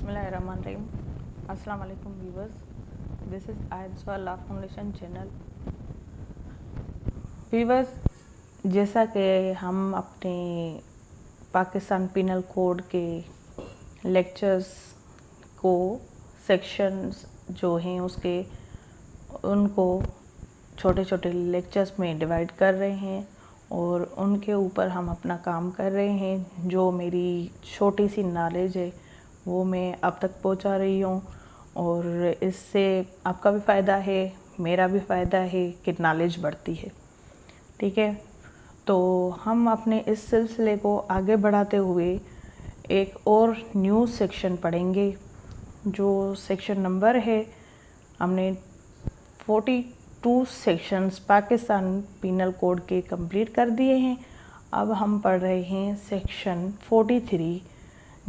बिस्मिल्लाहिर्रहमानिर्रहीम। अस्सलाम वालेकुम व्यूवर्स, दिस इज़ आयत लॉ फाउंडेशन चैनल। व्यूवर्स, जैसा कि हम अपने पाकिस्तान पिनल कोड के लेक्चर्स को सेक्शंस जो हैं उसके उनको छोटे छोटे लेक्चर्स में डिवाइड कर रहे हैं और उनके ऊपर हम अपना काम कर रहे हैं। जो मेरी छोटी सी नॉलेज है वो मैं अब तक पहुंचा रही हूँ और इससे आपका भी फ़ायदा है, मेरा भी फ़ायदा है कि नॉलेज बढ़ती है। ठीक है, तो हम अपने इस सिलसिले को आगे बढ़ाते हुए एक और न्यू सेक्शन पढ़ेंगे। जो सेक्शन नंबर है, हमने 42 सेक्शंस पाकिस्तान पिनल कोड के कंप्लीट कर दिए हैं। अब हम पढ़ रहे हैं सेक्शन 43,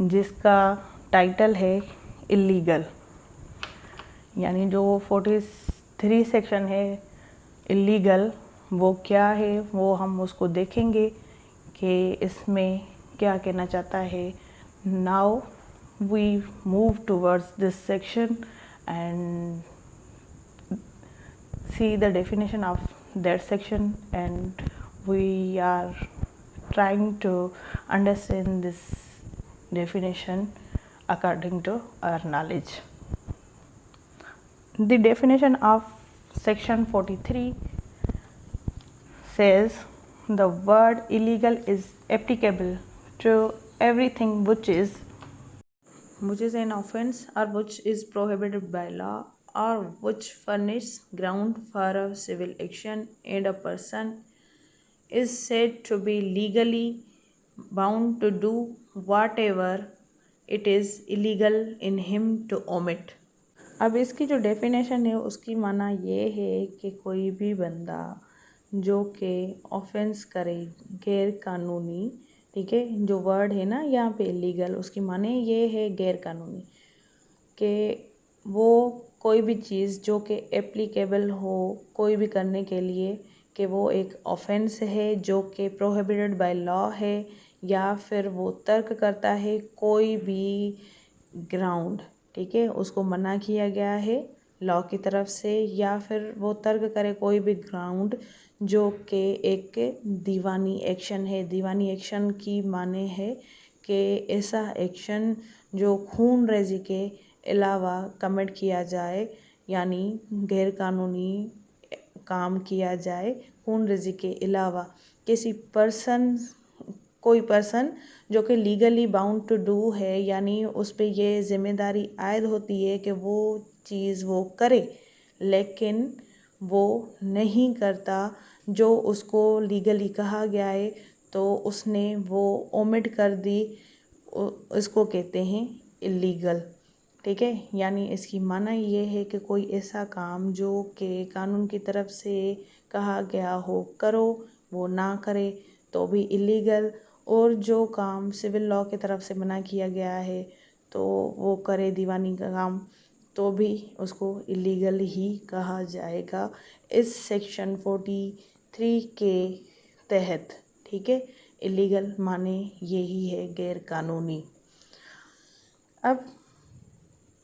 जिसका टाइटल है इलीगल। यानी जो 43 सेक्शन है इलीगल, वो क्या है वो हम उसको देखेंगे कि इसमें क्या कहना चाहता है। Now we move towards this section and see the definition of that section, and we are trying to understand this definition according to our knowledge. The definition of section 43 says the word illegal is applicable to everything which is an offense or which is prohibited by law or which furnish ground for a civil action, and a person is said to be legally bound to do whatever it is illegal in him to omit. अब इसकी जो definition है उसकी माना ये है कि कोई भी बंदा जो कि ऑफेंस करे, गैर कानूनी, ठीक है, जो वर्ड है ना यहाँ पे इलीगल, उसकी माने ये है गैर कानूनी, कि वो कोई भी चीज़ जो कि एप्लीकेबल हो कोई भी करने के लिए, कि वो एक ऑफेंस है जो कि प्रोहिबिटेड बाय लॉ है, या फिर वो तर्क करता है कोई भी ग्राउंड, ठीक है, उसको मना किया गया है लॉ की तरफ से, या फिर वो तर्क करे कोई भी ग्राउंड जो कि एक दीवानी एक्शन है। दीवानी एक्शन की माने है कि ऐसा एक्शन जो खून रेजी के अलावा कमिट किया जाए, यानी गैर कानूनी काम किया जाए खून रेजी के अलावा, किसी कोई पर्सन जो कि लीगली बाउंड टू डू है, यानी उस पर ये जिम्मेदारी आयद होती है कि वो चीज़ वो करे, लेकिन वो नहीं करता जो उसको लीगली कहा गया है, तो उसने वो ओमिट कर दी, इसको कहते हैं इलीगल। ठीक है, यानी इसकी माना ये है कि कोई ऐसा काम जो कि कानून की तरफ से कहा गया हो करो, वो ना करे तो भी इलीगल, और जो काम सिविल लॉ की तरफ से मना किया गया है तो वो करे दीवानी का काम, तो भी उसको इलीगल ही कहा जाएगा इस सेक्शन 43 के तहत। ठीक है, इलीगल माने यही है गैर कानूनी। अब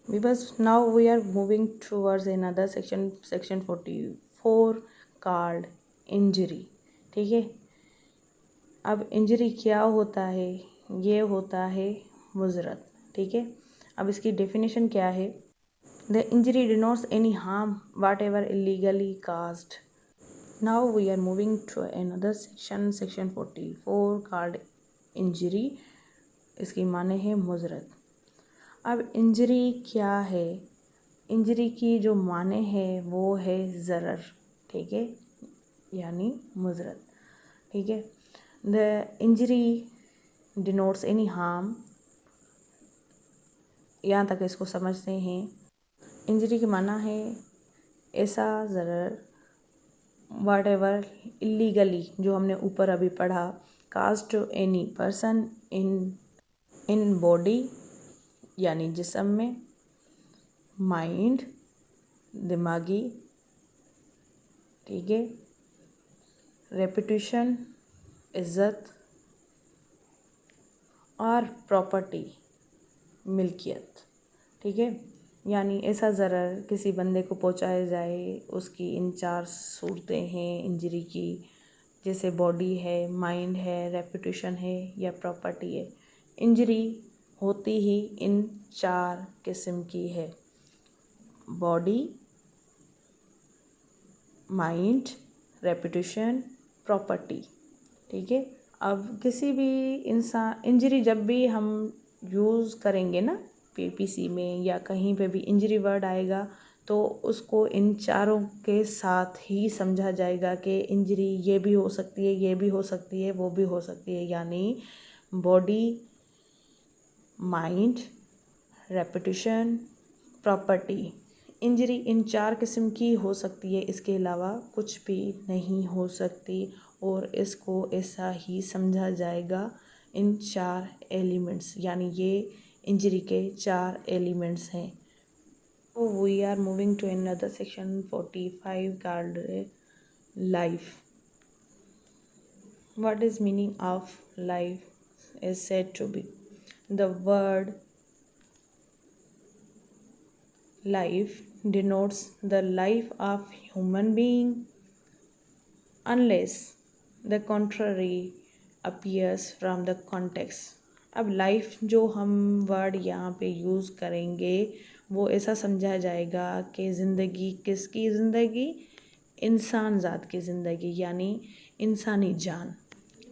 because now we are moving towards another section 44 called injury। ठीक है, अब इंजरी क्या होता है? ये होता है मुजरत। ठीक है, अब इसकी डेफिनेशन क्या है? The injury denotes any harm whatever illegally caused. Now we are moving to another section 44 called injury. इसकी माने है मुजरत। अब इंजरी क्या है? इंजरी की जो माने है वो है ज़रर। ठीक है, यानी मुजरत। ठीक है, the injury denotes any harm, यहाँ तक इसको समझते हैं। इंजरी की माना है ऐसा ज़रर वाट एवर इलीगली, जो हमने ऊपर अभी पढ़ा, काज to any person in body, यानी जिस्म में, माइंड दिमागी, ठीक है, रेपुटेशन इज़्ज़त, और प्रॉपर्टी मिल्कियत। ठीक है। यानी ऐसा ज़रर किसी बंदे को पहुंचाया जाए, उसकी इन 4 सूरतें हैं इंजरी की, जैसे बॉडी है, माइंड है, रेपुटेशन है या प्रॉपर्टी है। इंजरी होती ही इन 4 किस्म की है: बॉडी, माइंड, रेपुटेशन, प्रॉपर्टी। ठीक है। अब किसी भी इंसान इंजरी जब भी हम यूज़ करेंगे ना पीपीसी में या कहीं पे भी इंजरी वर्ड आएगा तो उसको इन चारों के साथ ही समझा जाएगा कि इंजरी ये भी हो सकती है, ये भी हो सकती है, वो भी हो सकती है। यानी body, mind, reputation, property. Injury in 4 किस्म की हो सकती है, इसके अलावा कुछ भी नहीं हो सकती और इसको ऐसा ही समझा जाएगा इन 4 एलिमेंट्स, यानी ये इंजरी के 4 एलिमेंट्स हैं। तो we are moving to another section 45 called life. What is meaning of life is said to be the word life denotes the life of human being unless the contrary appears from the context. अब life जो हम word यहाँ पे use करेंगे वो ऐसा समझा जाएगा कि ज़िंदगी किसकी ज़िंदगी, इंसान ज़ात की ज़िंदगी, यानी इंसानी जान।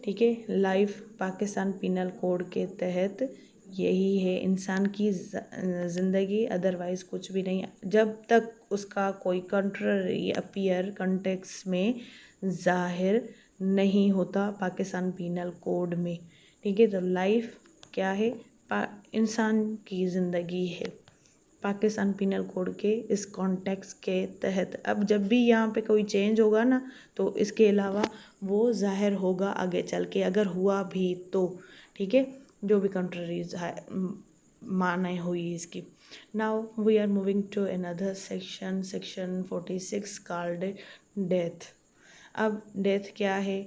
ठीक है। लाइफ पाकिस्तान पिनल कोड के तहत यही है इंसान की ज़िंदगी, अदरवाइज़ कुछ भी नहीं, जब तक उसका कोई कंट्ररी अपीयर कंटेक्स्ट में ज़ाहिर नहीं होता पाकिस्तान पिनल कोड में। ठीक है। तो लाइफ क्या है? इंसान की ज़िंदगी है पाकिस्तान पिनल कोड के इस कॉन्टेक्स्ट के तहत। अब जब भी यहाँ पे कोई चेंज होगा ना तो इसके अलावा वो ज़ाहिर होगा आगे चल के, अगर हुआ भी तो। ठीक है। जो भी कंट्रीज माने हुई इसकी। Now we are moving to another section 46 called death. अब डेथ क्या है?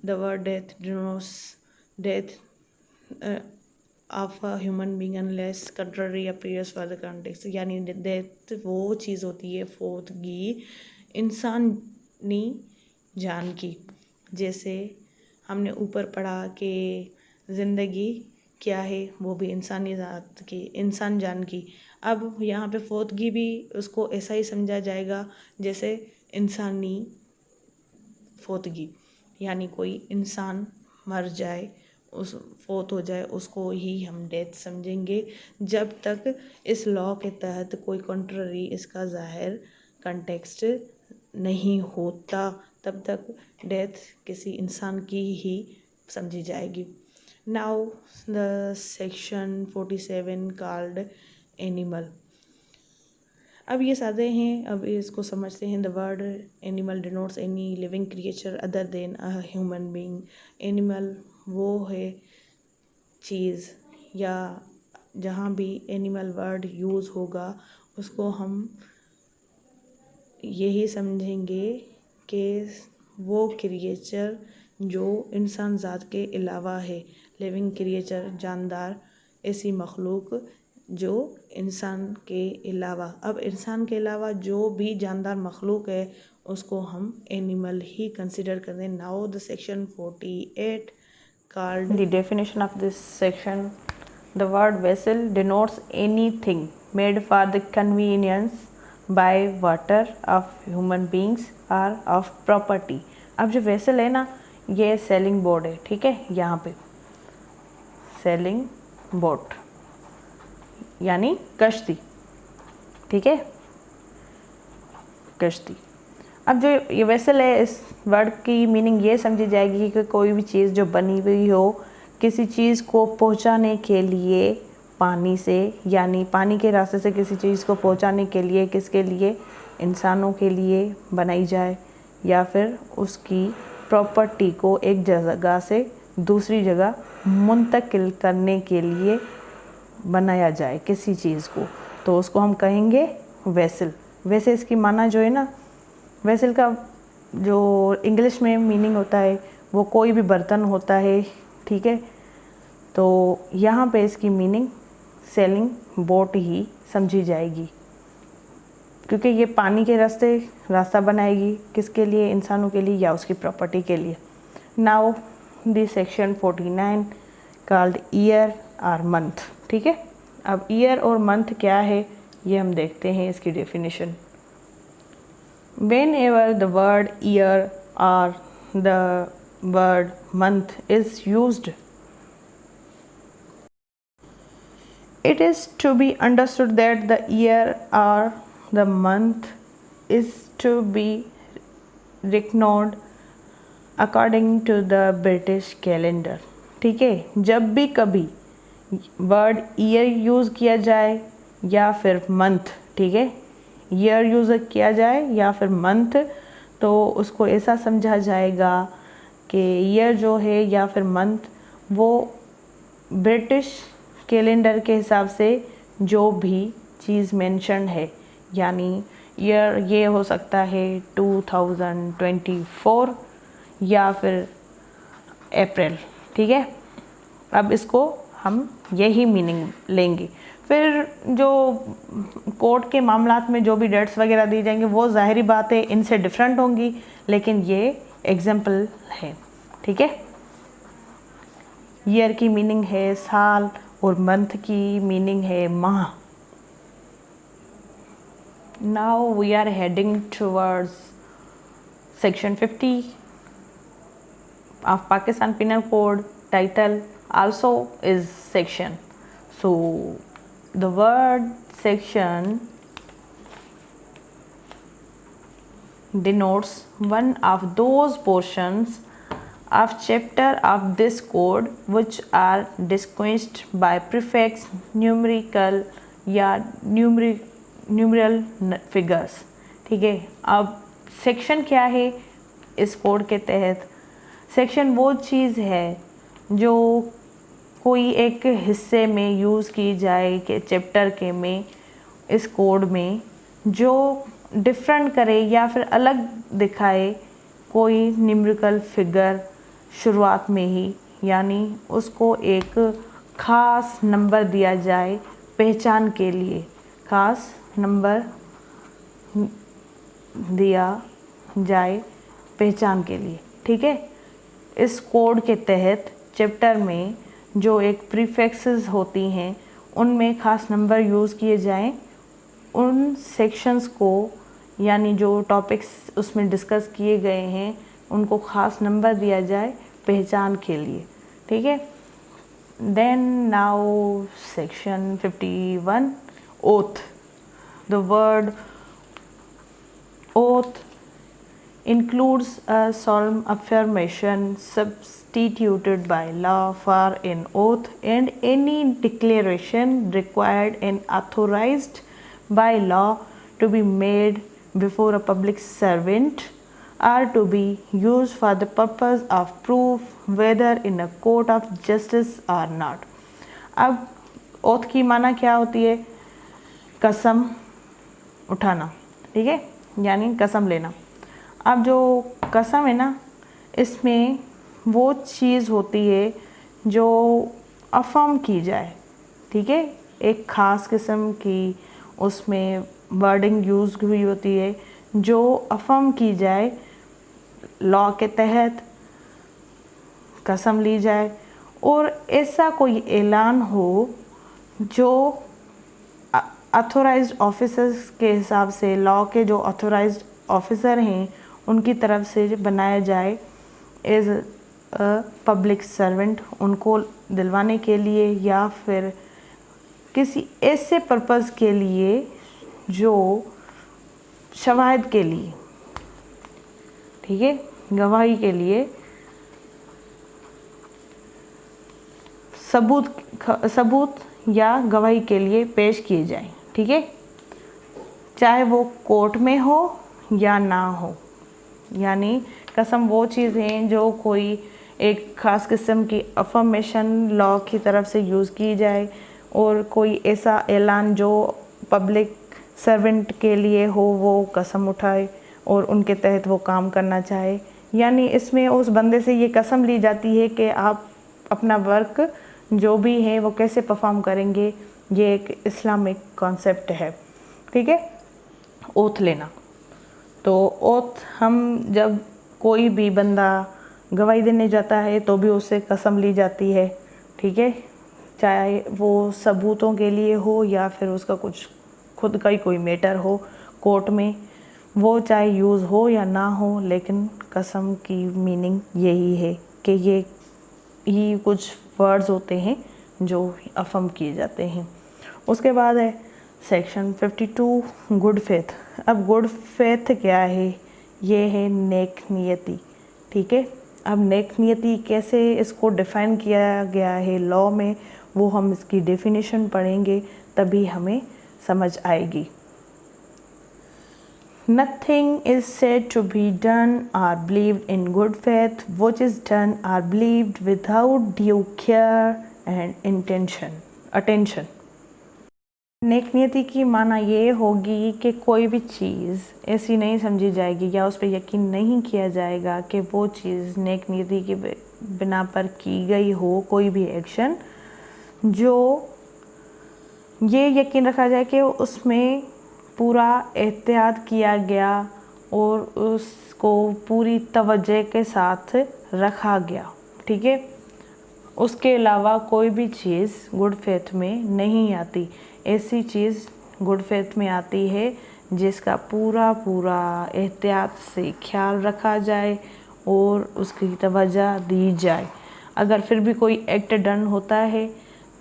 The word death denotes death of a human being unless contrary appears for the context. यानी डेथ वो चीज़ होती है, फौतगी इंसानी जान की। जैसे हमने ऊपर पढ़ा कि ज़िंदगी क्या है, वो भी इंसानी ज़ात की, इंसान जान की। अब यहाँ पे फौतगी भी उसको ऐसा ही समझा जाएगा जैसे इंसानी फौतगी, यानी कोई इंसान मर जाए, उस फौत हो जाए, उसको ही हम डेथ समझेंगे। जब तक इस लॉ के तहत कोई कंट्ररी इसका ज़ाहिर कंटेक्स्ट नहीं होता तब तक डेथ किसी इंसान की ही समझी जाएगी। Now the section 47 called animal. अब ये सादे हैं, अब इसको समझते हैं। The word animal denotes any living creature other than a human being. Animal वो है चीज़ या जहाँ भी एनिमल वर्ड यूज़ होगा उसको हम यही समझेंगे कि वो क्रिएचर जो इंसान ज़ात के अलावा है। लिविंग क्रिएचर जानदार, ऐसी मखलूक जो इंसान के अलावा, अब इंसान के अलावा जो भी जानदार मखलूक है उसको हम एनिमल ही कंसिडर करते हैं। Now the section 48 called the definition of this section. The word vessel denotes anything made for the convenience by water of human beings or of property. अब जो वेसल है ना ये सेलिंग बोर्ड है। ठीक है। यहाँ पे सेलिंग बोट यानी कश्ती। ठीक है। कश्ती। अब जो ये वेसल है इस वर्ड की मीनिंग ये समझी जाएगी कि कोई भी चीज़ जो बनी हुई हो किसी चीज़ को पहुंचाने के लिए पानी से, यानी पानी के रास्ते से किसी चीज़ को पहुंचाने के लिए, किसके लिए? इंसानों के लिए बनाई जाए, या फिर उसकी प्रॉपर्टी को एक जगह से दूसरी जगह मुंतकिल करने के लिए बनाया जाए किसी चीज़ को, तो उसको हम कहेंगे वेसल। वैसे इसकी माना जो है ना, वेसल का जो इंग्लिश में मीनिंग होता है वो कोई भी बर्तन होता है। ठीक है। तो यहाँ पे इसकी मीनिंग सेलिंग बोट ही समझी जाएगी, क्योंकि ये पानी के रास्ता बनाएगी, किसके लिए, इंसानों के लिए या उसकी प्रॉपर्टी के लिए। Now the section 49 called year और मंथ। ठीक है, अब ईयर और मंथ क्या है ये हम देखते हैं इसकी definition. Whenever the word year or the word month is used, it is to be understood that the year or the month is to be reckoned according to the British calendar। ठीक है, जब भी कभी word year use किया जाए या फिर month, ठीक है, ईयर यूज़ किया जाए या फिर मंथ, तो उसको ऐसा समझा जाएगा कि ईयर जो है या फिर मंथ वो ब्रिटिश कैलेंडर के हिसाब से जो भी चीज़ मेंशन है, यानी ईयर ये हो सकता है 2024 या फिर अप्रैल। ठीक है, अब इसको हम यही मीनिंग लेंगे। फिर जो कोर्ट के मामलात में जो भी डेट्स वगैरह दी जाएंगे वो ज़ाहिरी बात है इनसे डिफरेंट होंगी, लेकिन ये एग्जाम्पल है। ठीक है, ईयर की मीनिंग है साल और मंथ की मीनिंग है माह। Now we are heading towards section 50 of Pakistan Penal Code। Title also is section, so the word section denotes one of those portions of chapter of this code which are distinguished by prefix, numerical या numeral figures। ठीक है, अब section क्या है इस code के तहत? Section वो चीज़ है जो कोई एक हिस्से में यूज़ की जाए कि चैप्टर के में इस कोड में जो डिफरेंट करे या फिर अलग दिखाए कोई न्यूमेरिकल फिगर शुरुआत में ही, यानी उसको एक ख़ास नंबर दिया जाए पहचान के लिए, ख़ास नंबर दिया जाए पहचान के लिए। ठीक है, इस कोड के तहत चैप्टर में जो एक प्रीफिक्सेस होती हैं उनमें ख़ास नंबर यूज़ किए जाएं, उन सेक्शंस को यानी जो टॉपिक्स उसमें डिस्कस किए गए हैं उनको ख़ास नंबर दिया जाए पहचान के लिए। ठीक है, then now section 51 oath. The word oath includes a solemn affirmation substituted by law for an oath and any declaration required and authorized by law to be made before a public servant or to be used for the purpose of proof whether in a court of justice or not। अब oath की माना क्या होती है? कसम उठाना। ठीक है, यानी कसम लेना। अब जो कसम है ना, इसमें वो चीज़ होती है जो अफर्म की जाए। ठीक है, एक ख़ास किस्म की उसमें वर्डिंग यूज़ हुई होती है जो अफर्म की जाए, लॉ के तहत कसम ली जाए और ऐसा कोई ऐलान हो जो अथोराइज्ड ऑफिसर्स के हिसाब से, लॉ के जो अथोराइज्ड ऑफिसर हैं उनकी तरफ से बनाया जाए एज अ पब्लिक सर्वेंट, उनको दिलवाने के लिए या फिर किसी ऐसे पर्पज़ के लिए जो शवाहिद के लिए, ठीक है, गवाही के लिए, सबूत या गवाही के लिए पेश किए जाएं। ठीक है, चाहे वो कोर्ट में हो या ना हो। यानी कसम वो चीज़ हैं जो कोई एक ख़ास किस्म की अफर्मेशन लॉ की तरफ से यूज़ की जाए और कोई ऐसा ऐलान जो पब्लिक सर्वेंट के लिए हो वो कसम उठाए और उनके तहत वो काम करना चाहे। यानी इसमें उस बंदे से ये कसम ली जाती है कि आप अपना वर्क जो भी है वो कैसे परफॉर्म करेंगे, ये एक इस्लामिक कॉन्सेप्ट है, ठीक है। ओथ लेना, तो ओथ हम जब कोई भी बंदा गवाही देने जाता है तो भी उससे कसम ली जाती है, ठीक है। चाहे वो सबूतों के लिए हो या फिर उसका कुछ खुद का ही कोई मैटर हो कोर्ट में, वो चाहे यूज़ हो या ना हो, लेकिन कसम की मीनिंग यही है कि ये कुछ वर्ड्स होते हैं जो अफर्म किए जाते हैं। उसके बाद है सेक्शन 52 गुड फेथ। अब गुड फेथ क्या है? ये है नेक नियति, ठीक है। अब नेक नियति कैसे इसको डिफ़ाइन किया गया है लॉ में, वो हम इसकी डेफिनेशन पढ़ेंगे तभी हमें समझ आएगी। Nothing is said to be done or believed in good faith which is done or believed without due care and attention। नेक नियति की माना ये होगी कि कोई भी चीज़ ऐसी नहीं समझी जाएगी या उस पर यकीन नहीं किया जाएगा कि वो चीज़ नेक नियति के बिना पर की गई हो, कोई भी एक्शन जो ये यकीन रखा जाए कि उसमें पूरा एहतियात किया गया और उसको पूरी तवज्जो के साथ रखा गया, ठीक है। उसके अलावा कोई भी चीज़ गुड फेथ में नहीं आती। ऐसी चीज़ गुड फेथ में आती है जिसका पूरा पूरा एहतियात से ख्याल रखा जाए और उसकी तवज्जो दी जाए। अगर फिर भी कोई एक्ट डन होता है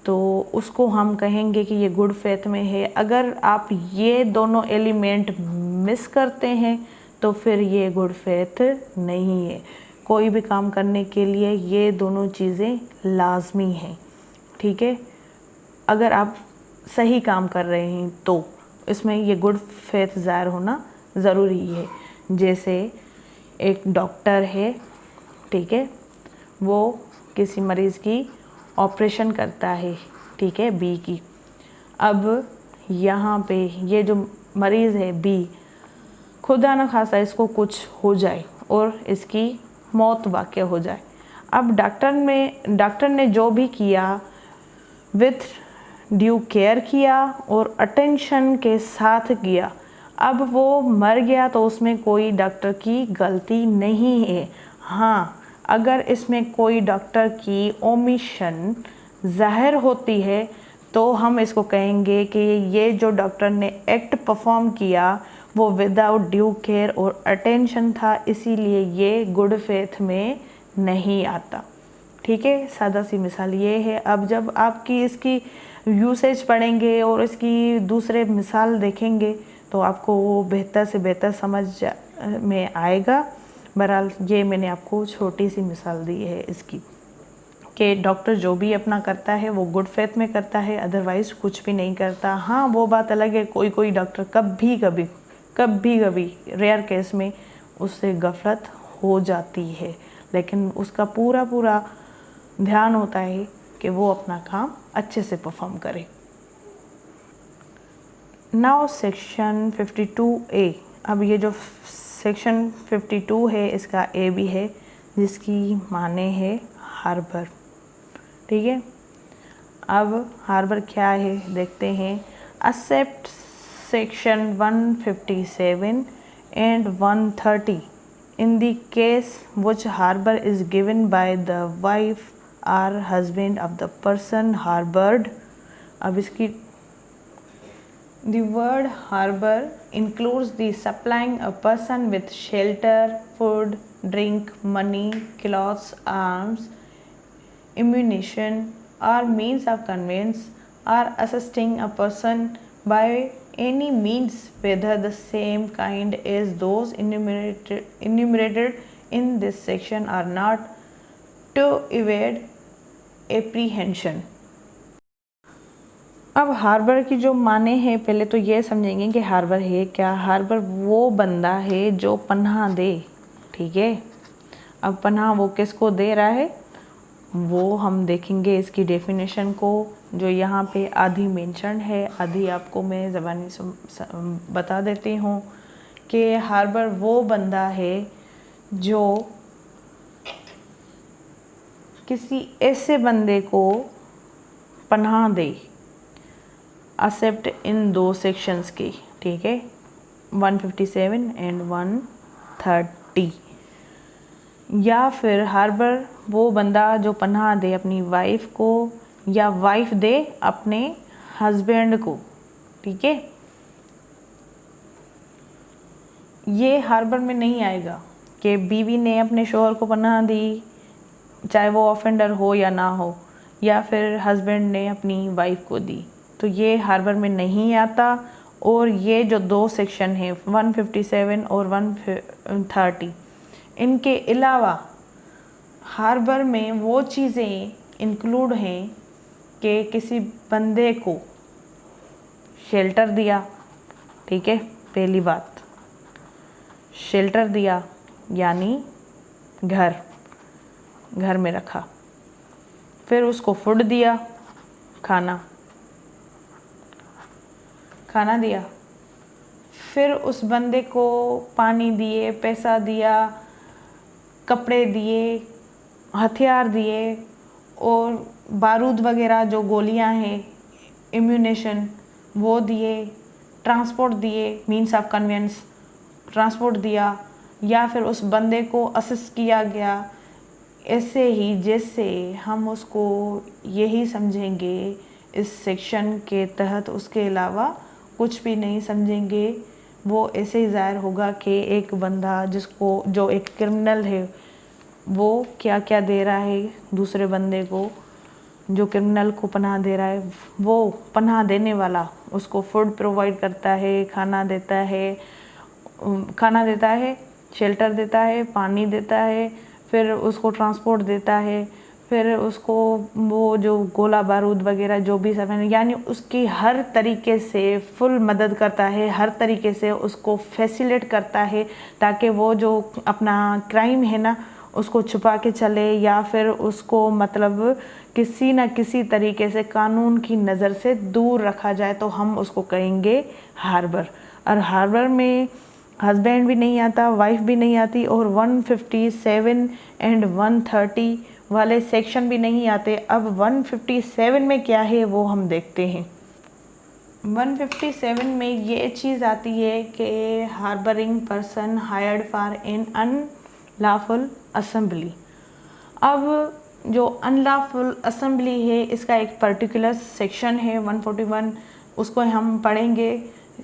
तो उसको हम कहेंगे कि ये गुड फेथ में है। अगर आप ये दोनों एलिमेंट मिस करते हैं तो फिर ये गुड फेथ नहीं है। कोई भी काम करने के लिए ये दोनों चीज़ें लाजमी हैं, ठीक है। अगर आप सही काम कर रहे हैं तो इसमें ये गुड फेथ ज़ाहिर होना ज़रूरी है। जैसे एक डॉक्टर है, ठीक है, वो किसी मरीज़ की ऑपरेशन करता है, ठीक है, बी की। अब यहाँ पे ये जो मरीज़ है बी, खुदा न खासा इसको कुछ हो जाए और इसकी मौत वाक़या हो जाए। अब डॉक्टर ने जो भी किया विथ ड्यू केयर किया और अटेंशन के साथ किया। अब वो मर गया तो उसमें कोई डॉक्टर की गलती नहीं है। हाँ, अगर इसमें कोई डॉक्टर की ओमिशन ज़ाहिर होती है तो हम इसको कहेंगे कि ये जो डॉक्टर ने एक्ट परफॉर्म किया वो विदाउट ड्यू केयर और अटेंशन था, इसीलिए ये गुड फेथ में नहीं आता, ठीक है। सादा सी मिसाल ये है। अब जब आपकी इसकी यूसेज पढ़ेंगे और इसकी दूसरे मिसाल देखेंगे तो आपको वो बेहतर से बेहतर समझ में आएगा। बहरहाल ये मैंने आपको छोटी सी मिसाल दी है इसकी कि डॉक्टर जो भी अपना करता है वो गुड फेथ में करता है, अदरवाइज़ कुछ भी नहीं करता। हाँ, वो बात अलग है, कोई डॉक्टर कभी कभी रेयर केस में उससे गफलत हो जाती है, लेकिन उसका पूरा ध्यान होता है कि वो अपना काम अच्छे से परफॉर्म करे। Now section 52A। अब ये जो सेक्शन 52 है इसका ए भी है जिसकी माने है हार्बर, ठीक है। अब हार्बर क्या है देखते हैं। Except section 157 and 130 in the case which harbour is given by the wife और husband of the person harboured. अब इसकी The word harbor includes the supplying a person with shelter, food, drink, money, clothes, arms, ammunition, or means of conveyance, or assisting a person by any means, whether the same kind as those enumerated in this section or not, to evade apprehension। अब harbour की जो माने हैं, पहले तो ये समझेंगे कि हार्बर है क्या। हार्बर वो बंदा है जो पनाह दे, ठीक है। अब पनाह वो किसको दे रहा है वो हम देखेंगे इसकी डेफिनेशन को, जो यहाँ पे आधी मेंशन है, आधी आपको मैं ज़बानी बता देती हूँ कि हार्बर वो बंदा है जो किसी ऐसे बंदे को पनाह दे एक्सेप्ट इन दो सेक्शंस की, ठीक है, 157 एंड 130। या फिर हार्बर वो बंदा जो पनाह दे अपनी वाइफ को या वाइफ दे अपने हस्बैंड को, ठीक है। ये हार्बर में नहीं आएगा कि बीवी ने अपने शोहर को पनाह दी, चाहे वो ऑफेंडर हो या ना हो, या फिर हस्बैंड ने अपनी वाइफ को दी, तो ये हार्बर में नहीं आता। और ये जो दो सेक्शन हैं 157 और 130, इनके अलावा हार्बर में वो चीज़ें इंक्लूड हैं कि किसी बंदे को शेल्टर दिया, ठीक है, पहली बात शेल्टर दिया यानी घर में रखा, फिर उसको फूड दिया, खाना दिया, फिर उस बंदे को पानी दिए, पैसा दिया, कपड़े दिए, हथियार दिए और बारूद वगैरह जो गोलियां हैं, इम्यूनेशन वो दिए, ट्रांसपोर्ट दिए, मीन्स ऑफ कन्वेंस ट्रांसपोर्ट दिया, या फिर उस बंदे को असिस्ट किया गया। ऐसे ही जैसे हम उसको यही समझेंगे इस सेक्शन के तहत, उसके अलावा कुछ भी नहीं समझेंगे। वो ऐसे ही ज़ाहिर होगा कि एक बंदा जो एक क्रिमिनल है वो क्या क्या दे रहा है दूसरे बंदे को, जो क्रिमिनल को पनाह दे रहा है, वो पनाह देने वाला उसको फूड प्रोवाइड करता है, खाना देता है, शेल्टर देता है, पानी देता है, फिर उसको ट्रांसपोर्ट देता है, फिर उसको वो जो गोला बारूद वगैरह जो भी सामान, यानी उसकी हर तरीके से फुल मदद करता है, हर तरीके से उसको फैसिलिटेट करता है ताकि वो जो अपना क्राइम है ना उसको छुपा के चले, या फिर उसको मतलब किसी न किसी तरीके से कानून की नज़र से दूर रखा जाए, तो हम उसको कहेंगे हार्बर। और हार्बर में हस्बैंड भी नहीं आता, वाइफ भी नहीं आती, और 157 एंड 130 वाले सेक्शन भी नहीं आते। अब 157 में क्या है वो हम देखते हैं। 157 में ये चीज़ आती है कि harbouring person hired for an unlawful assembly. अब जो अनलॉफुल असेंबली है इसका एक पर्टिकुलर सेक्शन है 141, उसको हम पढ़ेंगे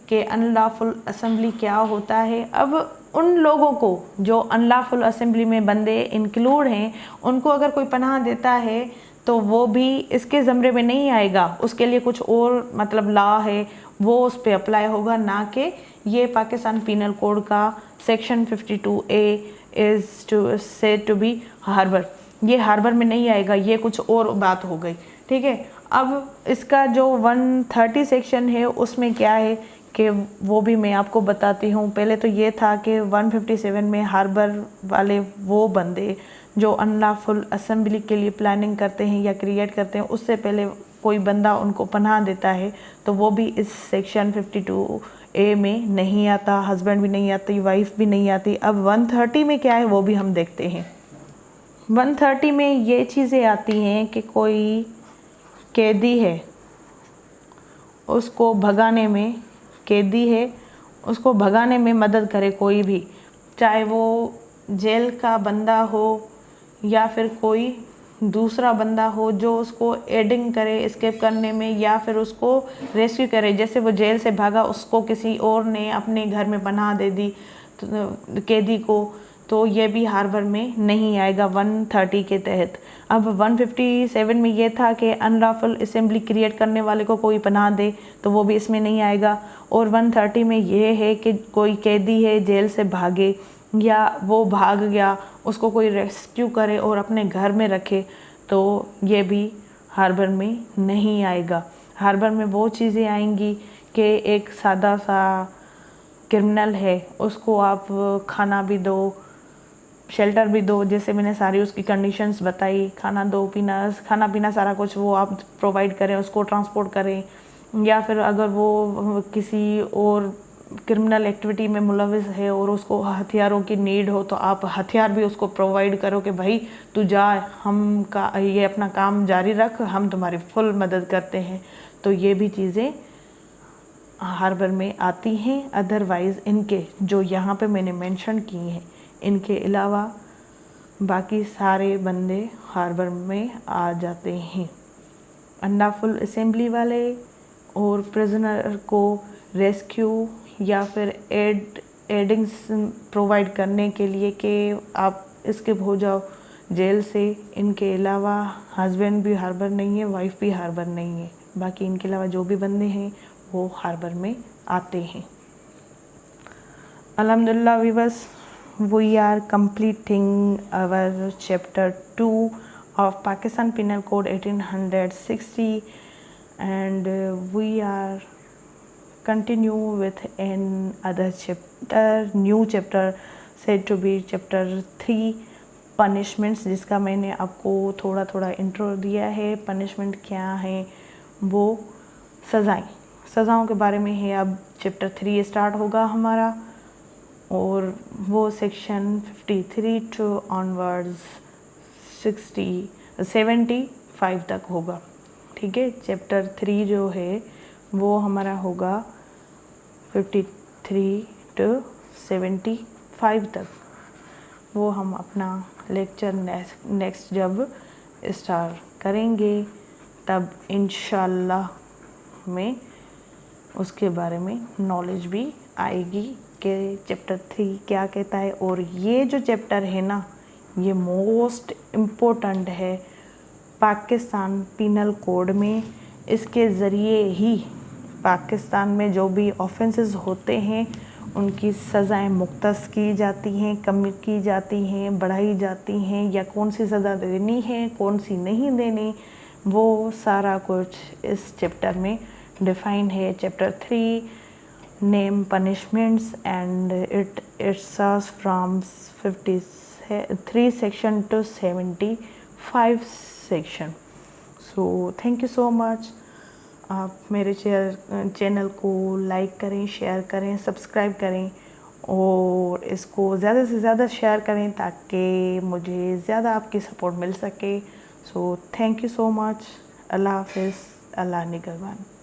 कि अनलॉफुल असेंबली क्या होता है। अब उन लोगों को जो अनलॉफुल असेंबली में बंदे इंक्लूड हैं, उनको अगर कोई पनाह देता है तो वो भी इसके ज़मरे में नहीं आएगा, उसके लिए कुछ और मतलब लॉ है वो उस पर अप्लाई होगा, ना कि ये पाकिस्तान पीनल कोड का section 52A is said to be harbour. ये हार्बर में नहीं आएगा, ये कुछ और बात हो गई, ठीक है। अब इसका जो 130 सेक्शन है उसमें क्या है कि वो भी मैं आपको बताती हूँ। पहले तो ये था कि 157 में हार्बर वाले वो बंदे जो अनलॉफुल असेंबली के लिए प्लानिंग करते हैं या क्रिएट करते हैं, उससे पहले कोई बंदा उनको पनाह देता है तो वो भी इस सेक्शन 52A में नहीं आता, हस्बैंड भी नहीं आती, वाइफ भी नहीं आती। अब 130 में क्या है वो भी हम देखते हैं। 130 में ये चीज़ें आती हैं कि कोई कैदी है, उसको भगाने में उसको भगाने में मदद करे कोई भी, चाहे वो जेल का बंदा हो या फिर कोई दूसरा बंदा हो जो उसको एडिंग करे एस्केप करने में, या फिर उसको रेस्क्यू करे। जैसे वो जेल से भागा, उसको किसी और ने अपने घर में पनाह दे दी तो कैदी को, तो ये भी हार्बर में नहीं आएगा 130 के तहत। अब 157 में ये था कि अनलॉफुल असेंबली क्रिएट करने वाले को कोई पनाह दे तो वो भी इसमें नहीं आएगा। और 130 में ये है कि कोई कैदी है जेल से भागे या वो भाग गया, उसको कोई रेस्क्यू करे और अपने घर में रखे, तो ये भी हार्बर में नहीं आएगा। हार्बर में वो चीज़ें आएंगी कि एक सादा सा क्रिमिनल है, उसको आप खाना भी दो, शेल्टर भी दो, जैसे मैंने सारी उसकी कंडीशंस बताई, खाना पीना सारा कुछ वो आप प्रोवाइड करें, उसको ट्रांसपोर्ट करें। या फिर अगर वो किसी और क्रिमिनल एक्टिविटी में मुलविस है और उसको हथियारों की नीड हो तो आप हथियार भी उसको प्रोवाइड करो कि भाई तू जा, ये अपना काम जारी रख, हम तुम्हारी फुल मदद करते हैं। तो ये भी चीज़ें हार्बर में आती हैं। अदरवाइज़ इनके जो यहाँ पे मैंने मेंशन किए हैं, इनके अलावा बाकी सारे बंदे हार्बर में आ जाते हैं। अनलॉफुल असेंबली वाले और प्रिजनर को रेस्क्यू या फिर एडिंग्स प्रोवाइड करने के लिए कि आप एस्केप हो जाओ जेल से। इनके अलावा हस्बैंड भी हार्बर नहीं है, वाइफ भी हार्बर नहीं है। बाकी इनके अलावा जो भी बंदे हैं वो हार्बर में आते हैं। अल्हम्दुलिल्लाह viewers, we are completing our chapter 2 of Pakistan Penal Code 1860, and we are continue with another chapter, new chapter said to be chapter 3 punishments, जिसका मैंने आपको थोड़ा थोड़ा इंट्रो दिया है। पनिशमेंट क्या है, वो सज़ाओं के बारे में है। अब चैप्टर 3 स्टार्ट होगा हमारा, और वो सेक्शन 53 टू ऑनवर्ड्स 75 तक होगा। ठीक है, चैप्टर 3 जो है वो हमारा होगा 53 टू 75 तक। वो हम अपना लेक्चर नेक्स्ट जब स्टार्ट करेंगे तब इंशाल्लाह में उसके बारे में नॉलेज भी आएगी कि चैप्टर 3 क्या कहता है। और ये जो चैप्टर है ना, ये मोस्ट इम्पोर्टेंट है पाकिस्तान पिनल कोड में। इसके ज़रिए ही पाकिस्तान में जो भी ऑफेंसेस होते हैं उनकी सज़ाएं मुख्तस की जाती हैं, कम की जाती हैं, बढ़ाई जाती हैं, या कौन सी सज़ा देनी है कौन सी नहीं देनी, वो सारा कुछ इस चैप्टर में डिफ़ाइन है। Chapter 3 name punishments, and it starts from 53 section to 75 section. So thank you so much. आप मेरे चैनल को लाइक करें, शेयर करें, सब्सक्राइब करें और इसको ज़्यादा से ज़्यादा शेयर करें ताकि मुझे ज़्यादा आपकी सपोर्ट मिल सके। So thank you so much. Allah हाफ़िज़, अल्लाह निगहबान।